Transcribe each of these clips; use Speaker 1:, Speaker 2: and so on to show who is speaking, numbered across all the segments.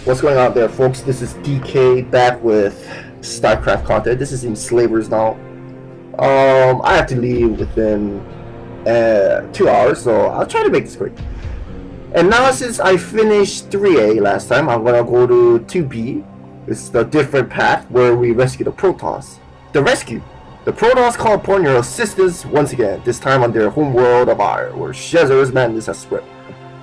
Speaker 1: What's going on there, folks? This is DK back with StarCraft content. This is Enslavers now. I have to leave within 2 hours, so I'll try to make this quick. And now, since I finished 3A last time, I'm gonna go to 2B. It's the different path where we rescue the Protoss. The rescue. The Protoss call upon your assistance once again, this time on their home world of Ire, where Shezer's madness has spread.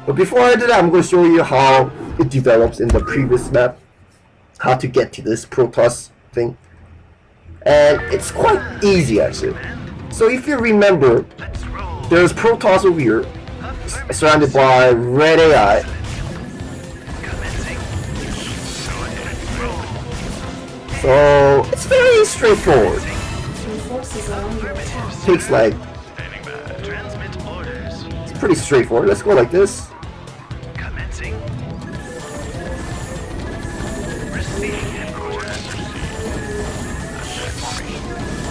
Speaker 1: But before I do that, I'm going to show you how it develops in the previous map, how to get to this Protoss thing. And it's quite easy actually. So if you remember, there's Protoss over here, surrounded by red AI. So it's very straightforward. Takes like, it's pretty straightforward. Let's go like this.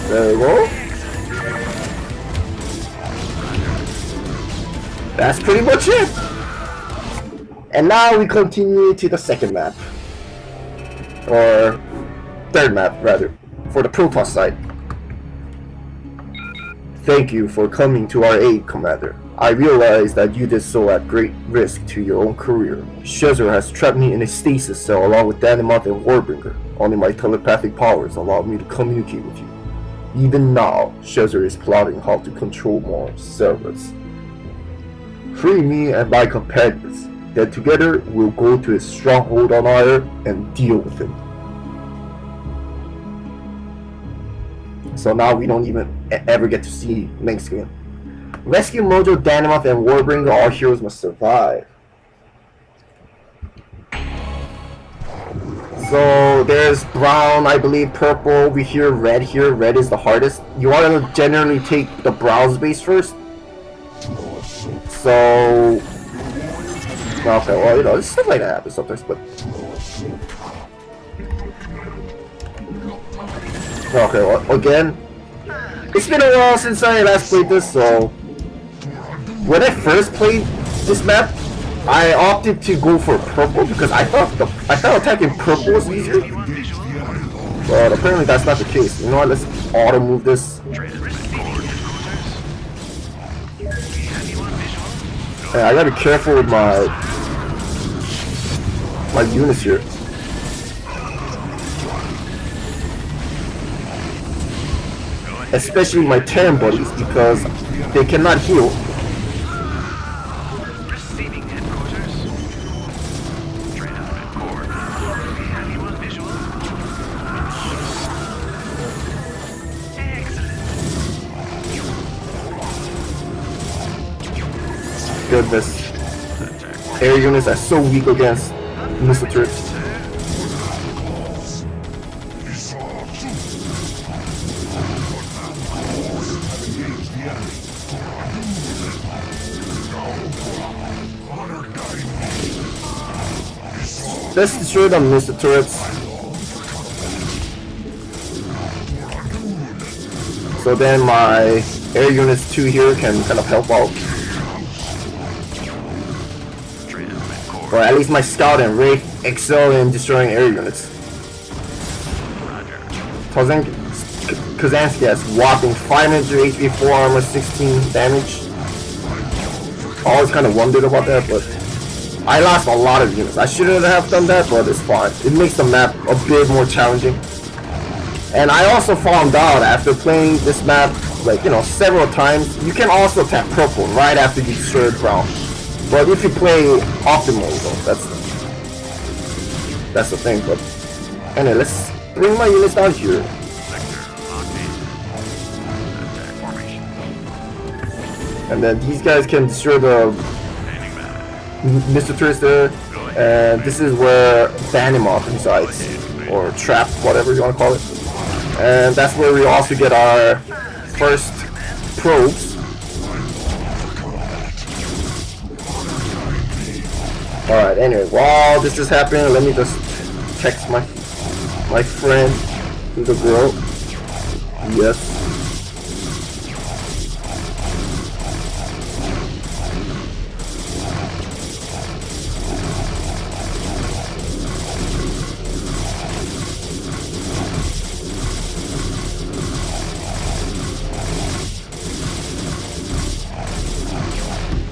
Speaker 1: There we go. That's pretty much it. And now we continue to the second map. Or third map, rather. For the Protoss side. Thank you for coming to our aid, Commander. I realize that you did so at great risk to your own career. Shezer has trapped me in a stasis cell along with Danimath and Warbringer. Only my telepathic powers allow me to communicate with you. Even now, Shezer is plotting how to control more servers. Free me and my companions, then together we'll go to his stronghold on Ire and deal with him. So now we don't even ever get to see Link's again. Rescue Mojo, Danimath, and Warbringer. Our heroes must survive. So there's brown, I believe, purple over here, red here. Red is the hardest. You want to generally take the browse base first. So okay, well, you know, stuff like that happens sometimes, but okay, well, again, it's been a while since I last played this, so when I first played this map, I opted to go for purple because I thought attacking purple was easier. But apparently that's not the case. You know what? Let's auto move this. Yeah, I gotta be careful with my units here. Especially my Terran buddies because they cannot heal. Goodness. Air units are so weak against missile turrets. Let's destroy the missile turrets. So then my air units 2 here can kind of help out. Or at least my scout and Wraith excel in destroying air units. Kazansky has whopping 500 HP, 4 armor, 16 damage. I always kind of wondered about that, but I lost a lot of units. I shouldn't have done that, but it's fine. It makes the map a bit more challenging. And I also found out after playing this map, like, you know, several times, you can also tap purple right after you destroy brown. But if you play optimally, though, that's the thing. But anyway, let's bring my units down here. And then these guys can destroy the Mr. Turrets there. And this is where Danimath resides, or trap, whatever you want to call it. And that's where we also get our first probes. Alright, anyway, while this is happening, let me just text my friend, who's a girl. Yes.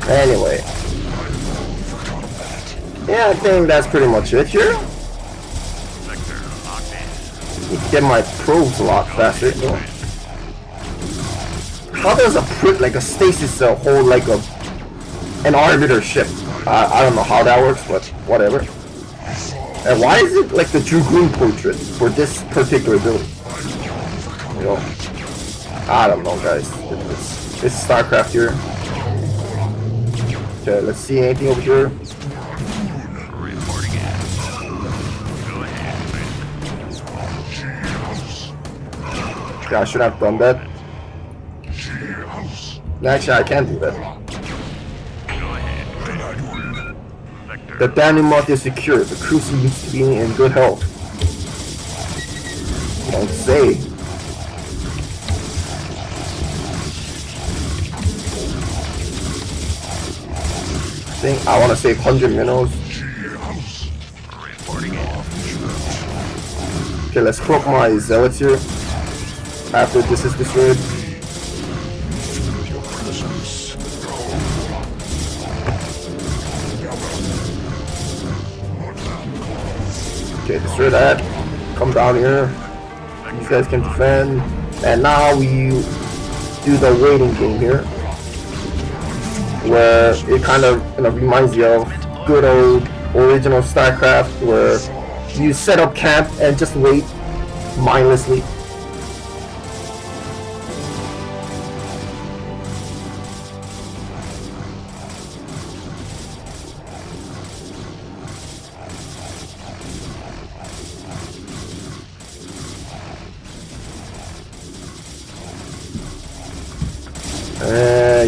Speaker 1: Anyway. Yeah, I think that's pretty much it here. Need to get my probes a lot faster. You know? How does a stasis cell hold like an arbiter ship? I don't know how that works, but whatever. And why is it like the Dragoon portrait for this particular build? You know, I don't know, guys. It's StarCraft here. Okay, let's see anything over here. Okay, I should have done that. Actually, I can't do that. The Dynamite is secure. The crew seems to be in good health. Don't say. I want to save 100 minerals. Okay, let's cloak my zealots here. After this is destroyed. Okay, destroy that. Come down here. These guys can defend. And now we do the waiting game here, where it kind of reminds you of good old original StarCraft, where you set up camp and just wait mindlessly.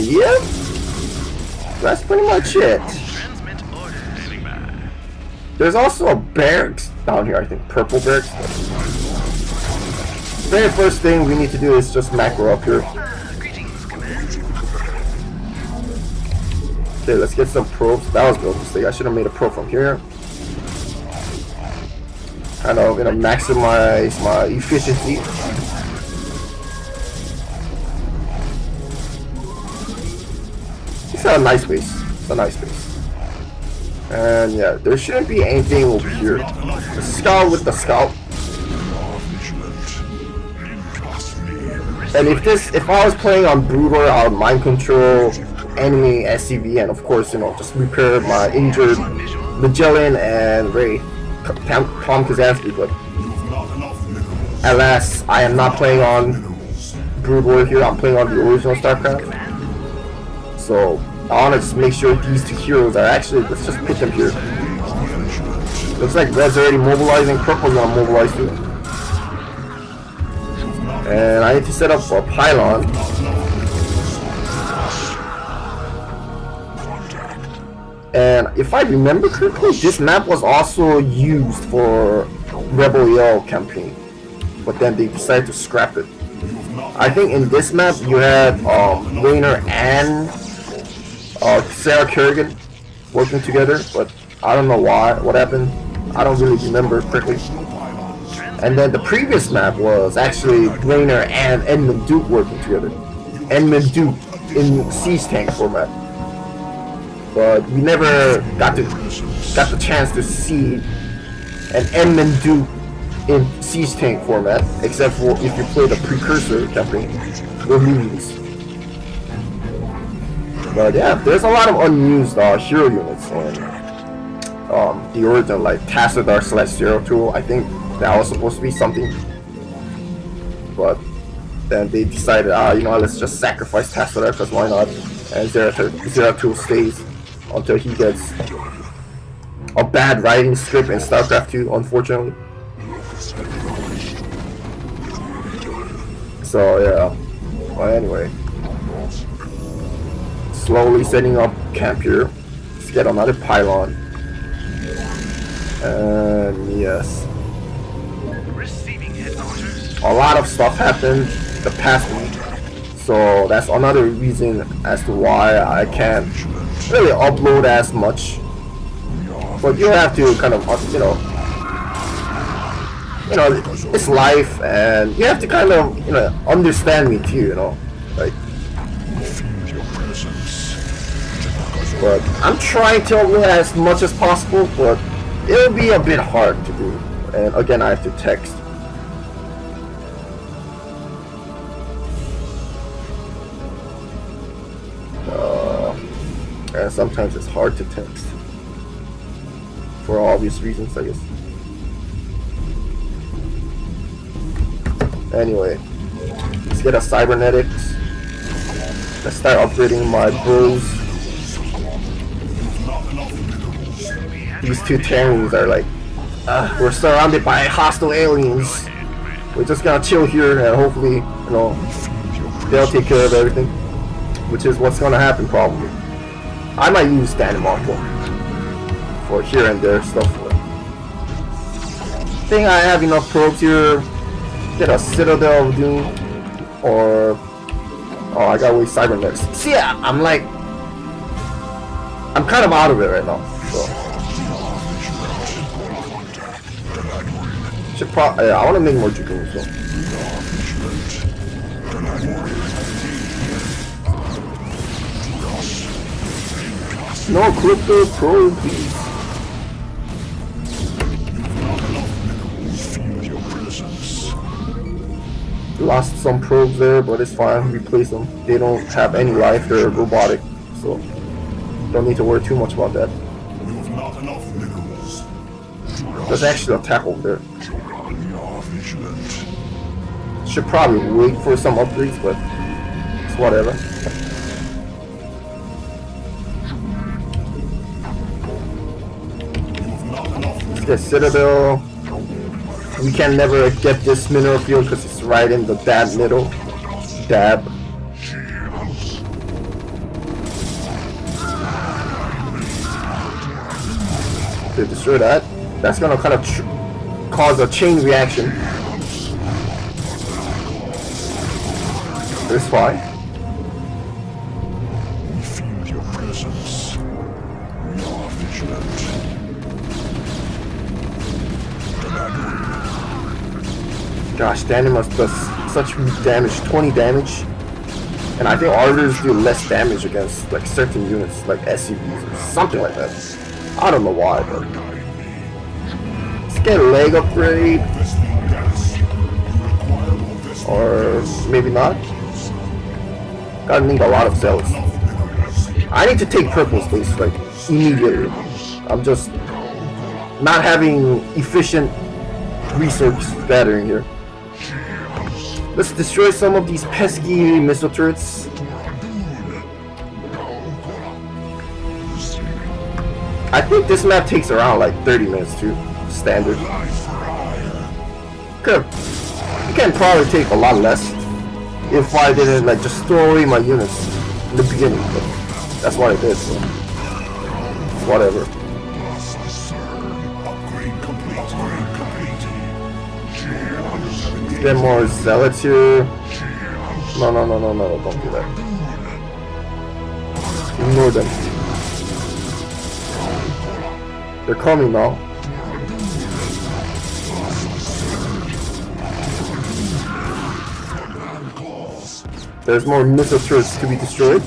Speaker 1: Yeah, that's pretty much it. There's also a barracks down here, I think, purple barracks. The very first thing we need to do is just macro up here. Okay, let's get some probes. That was a mistake. I should have made a probe from here. Kind of gonna maximize my efficiency. It's a nice base. It's a nice base. And yeah, there shouldn't be anything over here. The scout with the scout. And if I was playing on Broodor, I would mind control enemy SCV and of course, you know, just repair my injured Magellan and Ray, Tom Kazansky. But alas, I am not playing on Broodor here. I'm playing on the original StarCraft. So I want to just make sure these two heroes are actually, let's just put them here. Looks like Red's already mobilizing, Purple's gonna mobilize too. And I need to set up a pylon. And if I remember correctly, this map was also used for Rebel Yell campaign. But then they decided to scrap it. I think in this map you had Raynor and Sarah Kerrigan working together, but I don't know what happened. I don't really remember correctly. And then the previous map was actually Raynor and Edmund Duke working together. Edmund Duke in Siege Tank format. But we never got the chance to see an Edmund Duke in Siege Tank format, except for if you play the Precursor campaign, the movies. But yeah, there's a lot of unused hero units in the original, like Tassadar / Tool. I think that was supposed to be something, but then they decided, you know, let's just sacrifice Tassadar, because why not? And Zeratul stays until he gets a bad writing script in StarCraft 2, unfortunately. So yeah, well anyway. Slowly setting up camp here. Let's get another pylon. And yes. A lot of stuff happened the past week. So that's another reason as to why I can't really upload as much. But you have to kind of, you know, it's life, and you have to kind of, you know, understand me too, you know, like. But I'm trying to upload as much as possible, but it'll be a bit hard to do. And again, I have to text. And sometimes it's hard to text. For obvious reasons, I guess. Anyway, let's get a cybernetics. Let's start upgrading my bros. These two Terrans are like, we're surrounded by hostile aliens. We're just gonna chill here and hopefully, you know, they'll take care of everything. Which is what's gonna happen probably. I might use Dynamite for here and there stuff. I think I have enough probes here. Get a Citadel of Doom, or I gotta waste cybernetics. See, I'm kind of out of it right now. So should I want to make more Dragoons though. No crypto probe, please. Lost some probes there, but it's fine. Replace them. They don't have any life. They're robotic, so don't need to worry too much about that. There's actually a attack over there. Should probably wait for some upgrades, but it's whatever. Let's get Citadel. We can never get this mineral field because it's right in the dab middle. Dab. To destroy that. That's gonna kind of cause a chain reaction. It's fine.
Speaker 2: We feel your presence. We are vigilant.
Speaker 1: Gosh, Danimus does such damage, 20 damage. And I think Arbiters do less damage against like certain units, like SCVs or something like that. I don't know why, but let's get a leg upgrade. Or maybe not. Gotta need a lot of cells. I need to take purple space like immediately. I'm just not having efficient resource gathering here. Let's destroy some of these pesky missile turrets. I think this map takes around like 30 minutes too, standard. You can probably take a lot less if I didn't like just throw away my units in the beginning, but that's what I did, so whatever. Get more zealots here. No, don't do that. Ignore them. They're coming now. There's more missile turrets to be destroyed.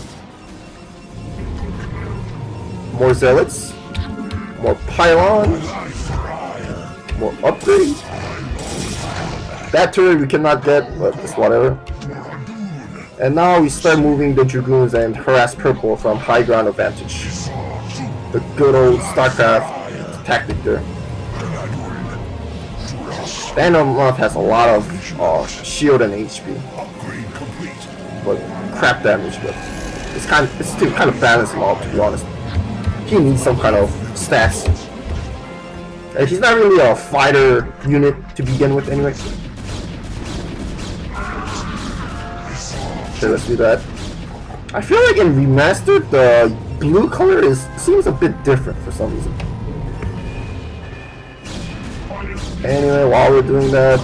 Speaker 1: More zealots. More pylons. More upgrades. That turret we cannot get, but it's whatever. And now we start moving the Dragoons and harass purple from high ground advantage. The good old StarCraft tactic there. Dynamite has a lot of shield and HP, but crap damage. But it's still kind of balanced him out, to be honest. He needs some kind of stats. And he's not really a fighter unit to begin with, anyway. Okay, let's do that. I feel like in Remastered, the blue color seems a bit different for some reason. Anyway, while we're doing that,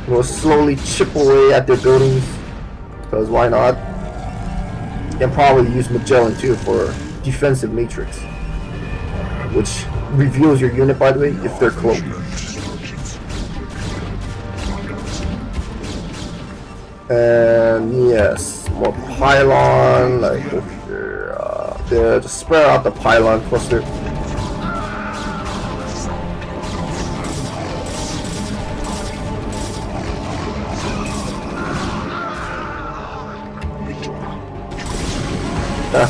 Speaker 1: we'll slowly chip away at their buildings, because why not? And probably use Magellan too for defensive matrix, which reveals your unit, by the way, if they're close. And yes, more pylon, like over here. there. Just spread out the pylon cluster.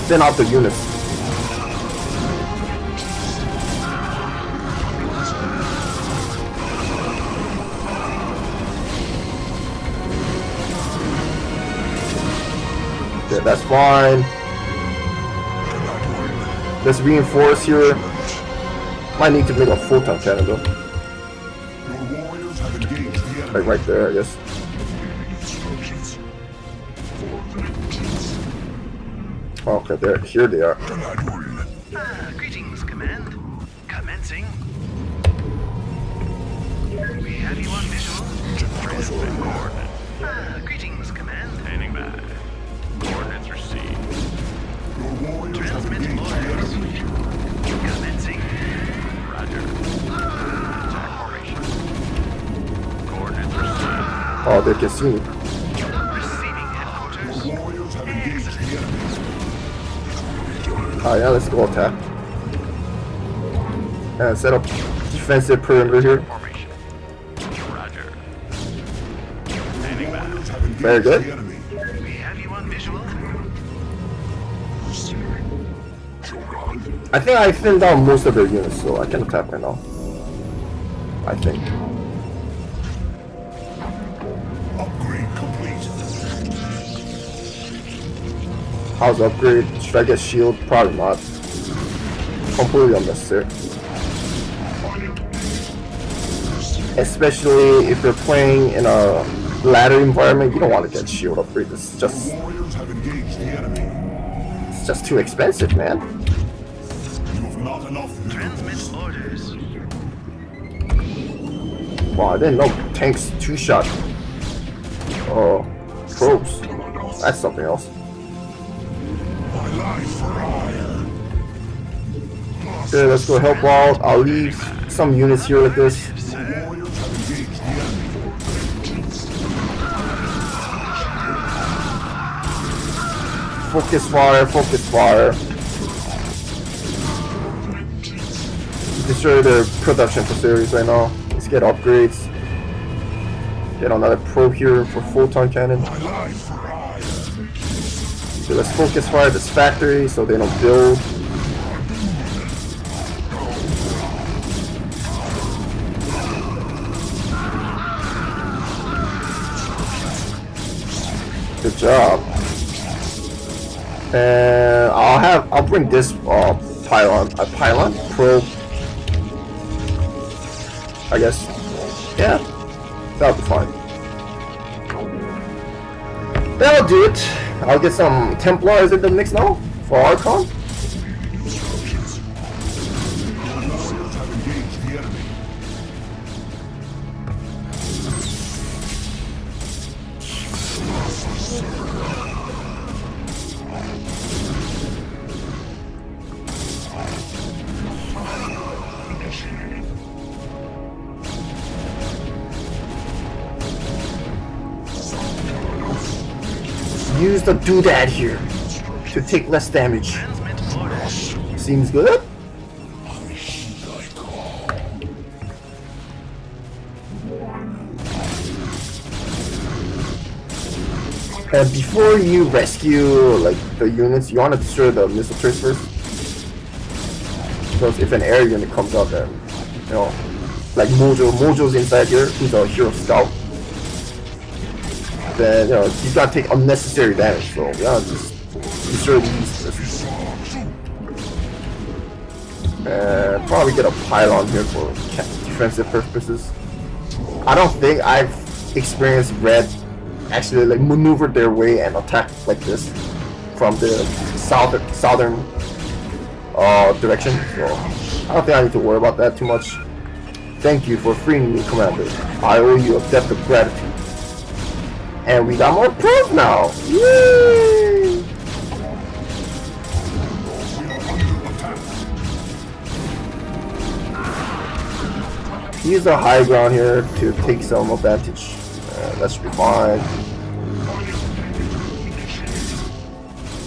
Speaker 1: Thin out the units. Okay, that's fine. Let's reinforce here. Might need to make a photon cannon though. Like right there, I guess. Okay, there. Here they are.
Speaker 3: Greetings, Command. Commencing. We have you on visual. Transmit coordinates. Greetings, Command. Standing by. Coordinates received. Transmit orders. Commencing. Roger. Attack formation. Coordinates received.
Speaker 1: Oh, they can see me.
Speaker 3: Receiving headquarters. Excellent.
Speaker 1: Alright, yeah, let's go attack. And set up defensive perimeter here.
Speaker 3: Formation. Roger. Standing by.
Speaker 1: Very good.
Speaker 3: We have you on visual.
Speaker 1: I think I thinned down most of their units, so I can attack right now. I think.
Speaker 2: Upgrade complete.
Speaker 1: How's the upgrade? Should I get shield? Probably not. Completely unnecessary. Especially if you're playing in a ladder environment, you don't want to get shield upgrade. It's just too expensive, man.
Speaker 3: Transmit orders.
Speaker 1: Wow, I didn't know tanks two-shot. Oh, probes. That's something else. Okay, let's go help out. I'll leave some units here with this. Focus fire, focus fire. Destroy the production facilities right now. Let's get upgrades. Get another probe here for photon cannon. So let's focus fire this factory so they don't build. Good job. And I'll bring this pylon probe. I guess. Yeah, that'll be fine. That'll do it. I'll get some Templars in the mix now for Archon. Use the doodad here to take less damage. Seems good. And before you rescue like the units, you want to destroy the missile trace first. Because if an air unit comes out, then you know, like Mojo's inside here. He's a hero scout. Then you know he's gotta take unnecessary damage. So yeah, just destroy these. And probably get a pylon here for defensive purposes. I don't think I've experienced Red actually like maneuver their way and attack like this from the southern direction. So I don't think I need to worry about that too much. Thank you for freeing me, Commander. I owe you a debt of gratitude. And we got more proof now! Yay! Use the high ground here to take some advantage. That should be fine.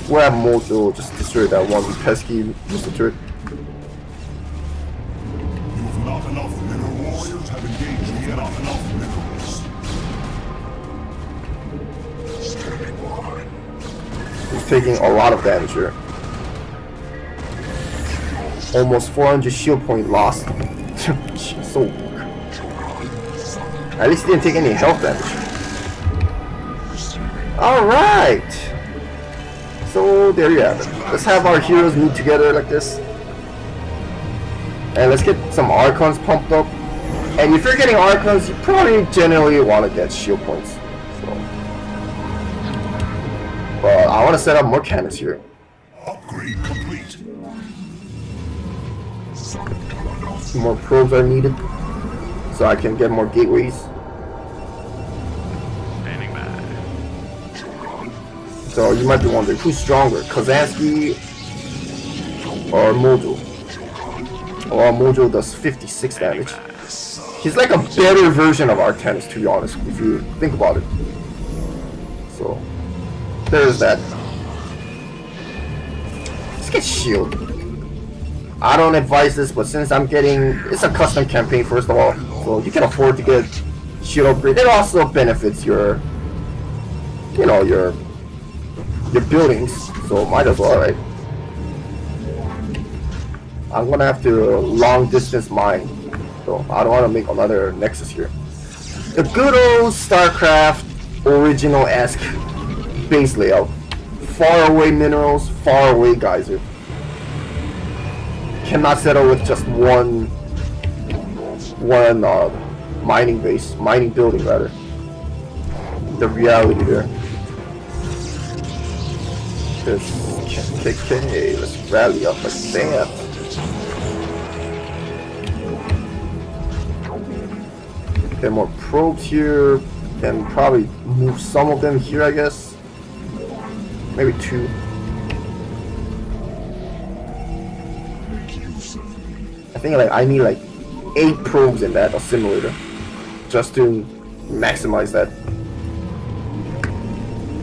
Speaker 1: We'll have Mojo just destroy that one pesky missile turret.
Speaker 2: You have not enough minerals. Warriors have engaged here. Not enough minerals. Standing by.
Speaker 1: He's taking a lot of damage here. Almost 400 shield point lost. So at least he didn't take any health damage. Alright! So there you have it. Let's have our heroes meet together like this. And let's get some Archons pumped up. And if you're getting Archons, you probably generally want to get shield points. So. But I want to set up more cannons here.
Speaker 2: Upgrade complete.
Speaker 1: More probes are needed. So I can get more gateways.
Speaker 3: Standing by.
Speaker 1: So you might be wondering, who's stronger, Kazansky or Mojo? Well, Mojo does 56 damage. He's like a better version of Artanis, to be honest, if you think about it. So, there's that. Let's get shield. I don't advise this, but since I'm getting... It's a custom campaign, first of all. So you can afford to get shield upgrade. It also benefits your... You know, your buildings. So might as well, right? I'm gonna have to long distance mine. So I don't want to make another Nexus here. The good old StarCraft original-esque base layout. Far away minerals, far away geyser. Cannot settle with just one mining base, mining building rather. The reality there. This KKK, let's rally up like that. Get more probes here, and probably move some of them here, I guess. Maybe 2. I think like I need like 8 probes in that assimilator just to maximize that.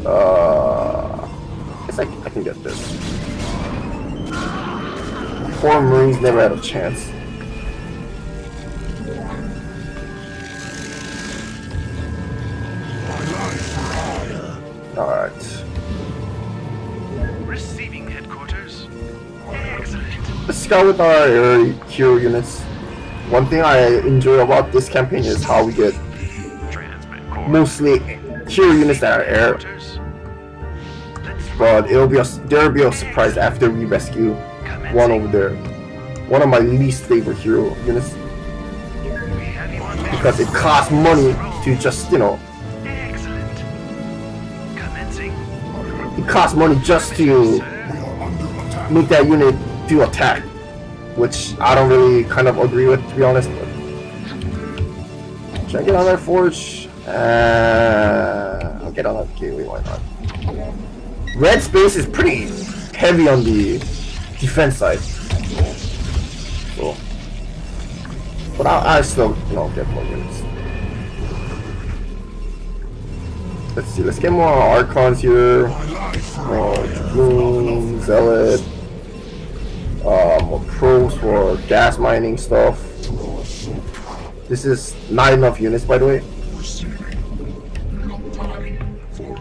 Speaker 1: I guess I can get this. 4 Marines never had a chance. Alright.
Speaker 3: Receiving headquarters. Excellent.
Speaker 1: Let's start with our hero units. One thing I enjoy about this campaign is how we get mostly hero units that are air. But there'll be a surprise after we rescue one over there. One of my least favorite hero units. Because it costs money to just, you know, it costs money just to make that unit do attack, which I don't really kind of agree with, to be honest. But should I get on that forge? I'll get on that gateway, why not? Red space is pretty heavy on the defense side, so, but I still, you know, get more units. Let's see, let's get more Archons here. More Dragoon, Zealot. More probes for gas mining stuff. This is not enough units, by the way.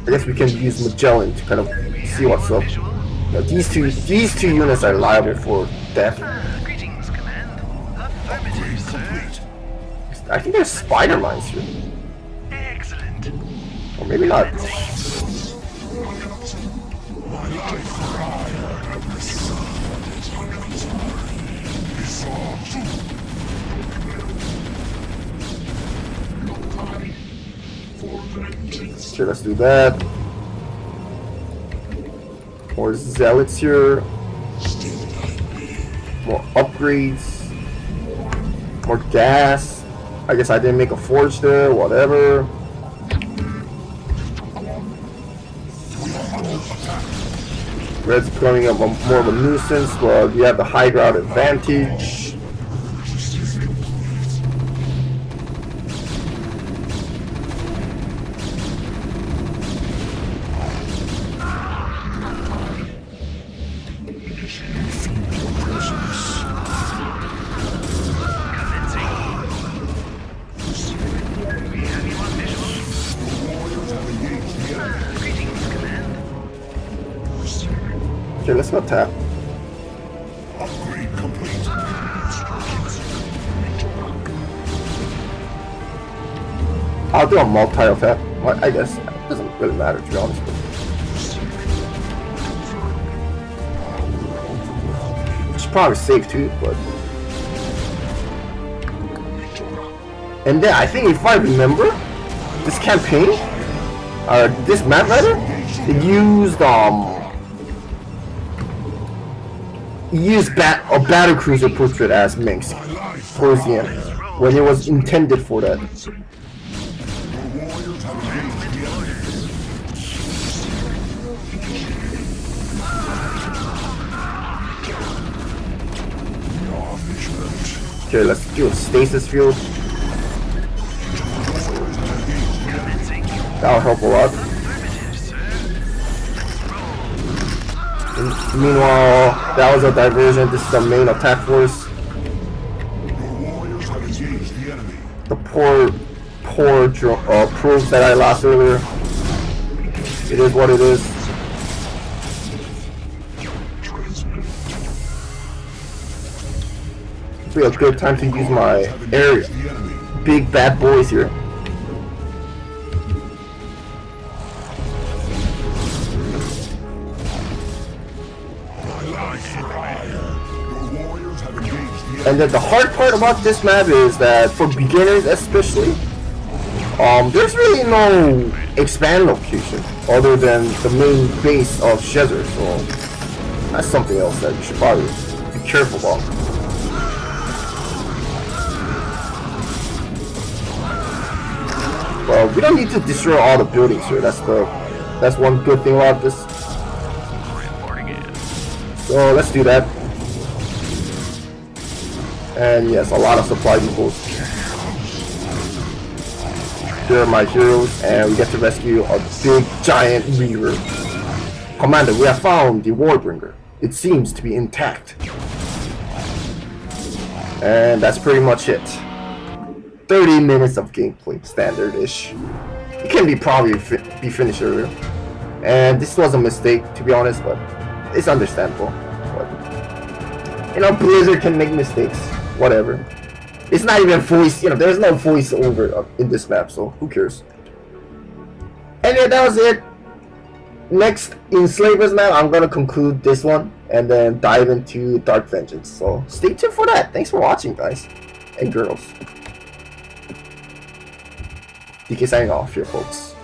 Speaker 1: I guess we can use Magellan to kind of see what's up. Now, these two units are liable for death.
Speaker 3: Greetings, Command. Affirmative, sir.
Speaker 1: I think there's spider mines here.
Speaker 3: Excellent.
Speaker 1: Or maybe not. Okay, let's do that. More zealots here. More upgrades. More gas. I guess I didn't make a forge there, whatever. Red's becoming more of a nuisance, but we have the high ground advantage. not tap.
Speaker 2: Upgrade complete.
Speaker 1: I'll do a multi-attack. Well, I guess it doesn't really matter to be honest. It's probably safe too, but. And then I think if I remember, this campaign, or this map rather, it used a battle cruiser portrait as Minsk towards the end, when it was intended for that. Okay, let's do a stasis field. That'll help a lot. Meanwhile, that was a diversion. This is the main attack force. The poor probes that I lost earlier. It is what it is. Be a good time to use my big bad boys here. And then the hard part about this map is that for beginners especially, there's really no expand location other than the main base of Shezzer, so that's something else that you should probably be careful about. Well, we don't need to destroy all the buildings here. That's one good thing about this. So let's do that. And yes, a lot of supply depots. Here are my heroes, and we get to rescue a big giant reaver. Commander, we have found the Warbringer. It seems to be intact. And that's pretty much it. 30 minutes of gameplay, standard-ish. It can probably be finished earlier. And this was a mistake, to be honest, but it's understandable. But, you know, Blizzard can make mistakes. Whatever. It's not even voice, you know, there's no voice over in this map, so who cares? Anyway, that was it. Next Enslavers map, I'm gonna conclude this one and then dive into Dark Vengeance. So stay tuned for that. Thanks for watching, guys and girls. DK signing off here, folks.